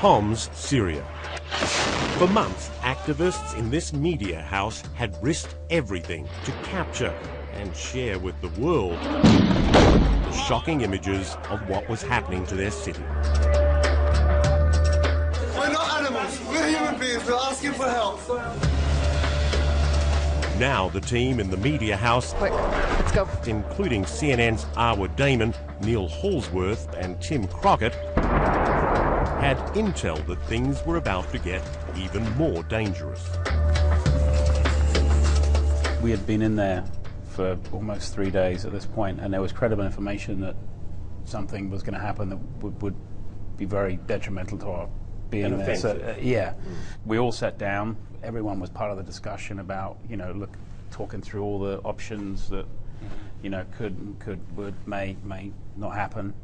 Homs, Syria. For months, activists in this media house had risked everything to capture and share with the world the shocking images of what was happening to their city. We're not animals, we're human beings, we're asking for help. Now the team in the media house, quick, let's go, including CNN's Arwa Damon, Neil Hallsworth and Tim Crockett, had intel that things were about to get even more dangerous. We had been in there for almost 3 days at this point, and there was credible information that something was going to happen that would be very detrimental to our being there. So, we all sat down. Everyone was part of the discussion about, talking through all the options that, may not happen.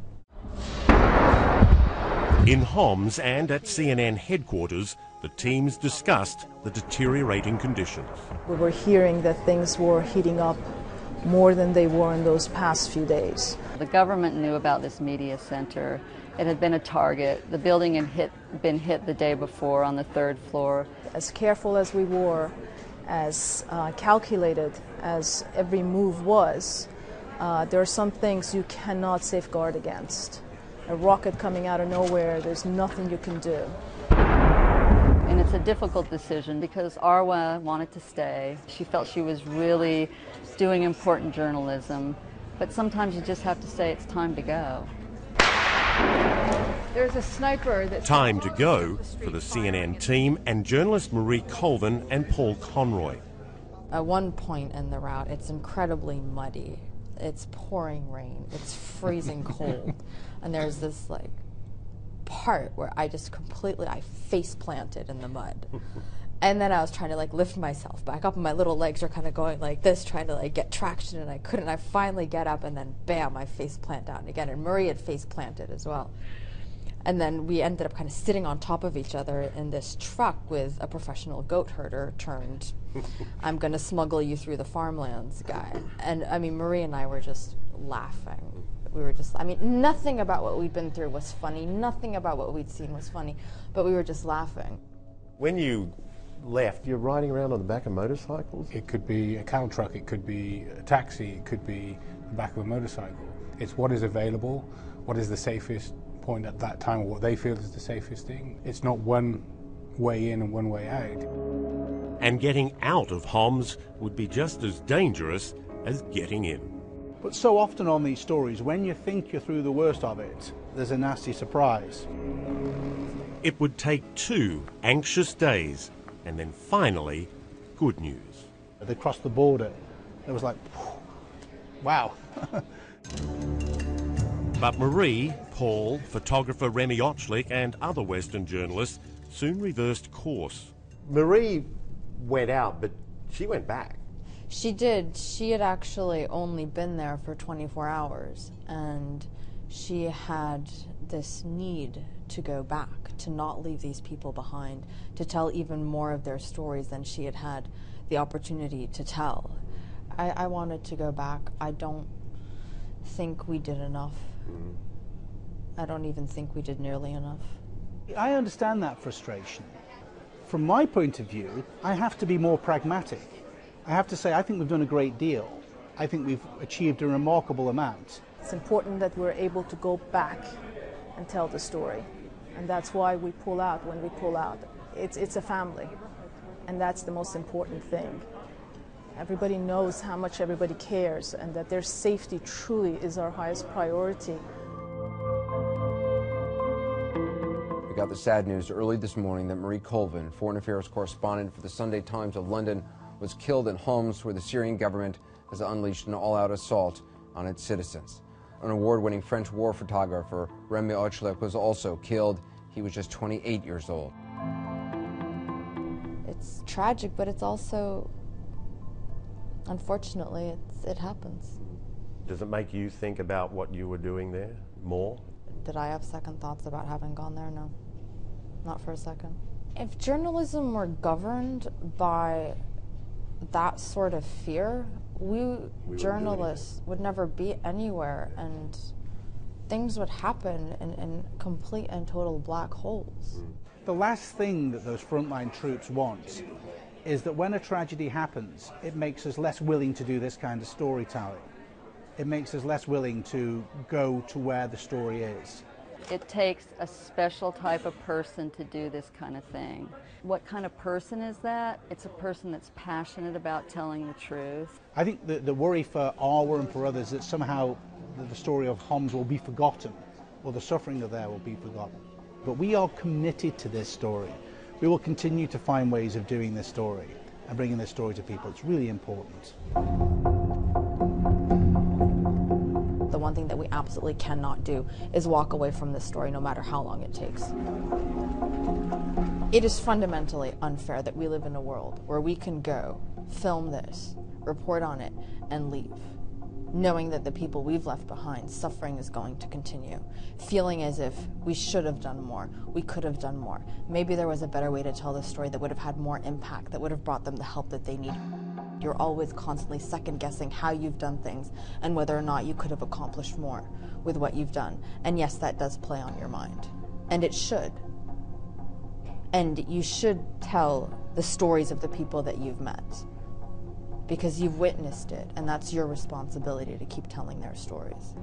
In Homs and at CNN headquarters, the teams discussed the deteriorating conditions. We were hearing that things were heating up more than they were in those past few days. The government knew about this media center. It had been a target. The building had been hit the day before on the 3rd floor. As careful as we were, as calculated as every move was, there are some things you cannot safeguard against. A rocket coming out of nowhere, there's nothing you can do. And it's a difficult decision because Arwa wanted to stay. She felt she was really doing important journalism, but sometimes you just have to say it's time to go. There's a sniper that's... Time to go for the CNN team and journalist Marie Colvin and Paul Conroy. At one point in the route, it's incredibly muddy. It's pouring rain. It's freezing cold. And there's this, part where I face planted in the mud. And then I was trying to, lift myself back up, and my little legs are kind of going like this, trying to, get traction, and I couldn't. I finally get up, and then, bam, I face plant down again. And Marie had face planted as well. And then we ended up kind of sitting on top of each other in this truck with a professional goat herder turned, I'm going to smuggle you through the farmlands guy. And, Marie and I were just laughing. We were just, nothing about what we'd been through was funny. Nothing about what we'd seen was funny. But we were just laughing. When you left, you're riding around on the back of motorcycles? It could be a cattle truck, it could be a taxi, it could be the back of a motorcycle. It's what is available, what is the safest point at that time, or what they feel is the safest thing. It's not one way in and one way out. And getting out of Homs would be just as dangerous as getting in. But so often on these stories, when you think you're through the worst of it, there's a nasty surprise. It would take 2 anxious days, and then finally, good news. They crossed the border. It was like, wow. But Marie, Paul, photographer Remy Ochlik, and other Western journalists soon reversed course. Marie went out, but she went back. She did. She had actually only been there for 24 hours, and she had this need to go back, to not leave these people behind, to tell even more of their stories than she had had the opportunity to tell. I wanted to go back. I don't think we did enough. I don't even think we did nearly enough. I understand that frustration. From my point of view, I have to be more pragmatic. I have to say, I think we've done a great deal. I think we've achieved a remarkable amount. It's important that we're able to go back and tell the story. And that's why we pull out when we pull out. It's a family, and that's the most important thing. Everybody knows how much everybody cares, and that their safety truly is our highest priority. We got the sad news early this morning that Marie Colvin, foreign affairs correspondent for the Sunday Times of London, was killed in Homs, where the Syrian government has unleashed an all-out assault on its citizens. An award-winning French war photographer, Remy Ochlik, was also killed. He was just 28 years old. It's tragic, but it's also, unfortunately, it happens. Does it make you think about what you were doing there more? Did I have second thoughts about having gone there? No, not for a second. If journalism were governed by that sort of fear, we journalists would never be anywhere, and things would happen in complete and total black holes. The last thing that those frontline troops want is that when a tragedy happens, it makes us less willing to do this kind of storytelling. It makes us less willing to go to where the story is. It takes a special type of person to do this kind of thing. What kind of person is that? It's a person that's passionate about telling the truth. I think the worry for Arwa and for others that somehow the story of Homs will be forgotten, or the suffering of there will be forgotten. But we are committed to this story. We will continue to find ways of doing this story and bringing this story to people. It's really important. The one thing that we absolutely cannot do is walk away from this story no matter how long it takes. It is fundamentally unfair that we live in a world where we can go, film this, report on it, and leave, knowing that the people we've left behind, suffering is going to continue, feeling as if we should have done more, we could have done more. Maybe there was a better way to tell this story that would have had more impact, that would have brought them the help that they need. You're always constantly second-guessing how you've done things and whether or not you could have accomplished more with what you've done. And yes, that does play on your mind. And it should. And you should tell the stories of the people that you've met, because you've witnessed it, and that's your responsibility to keep telling their stories.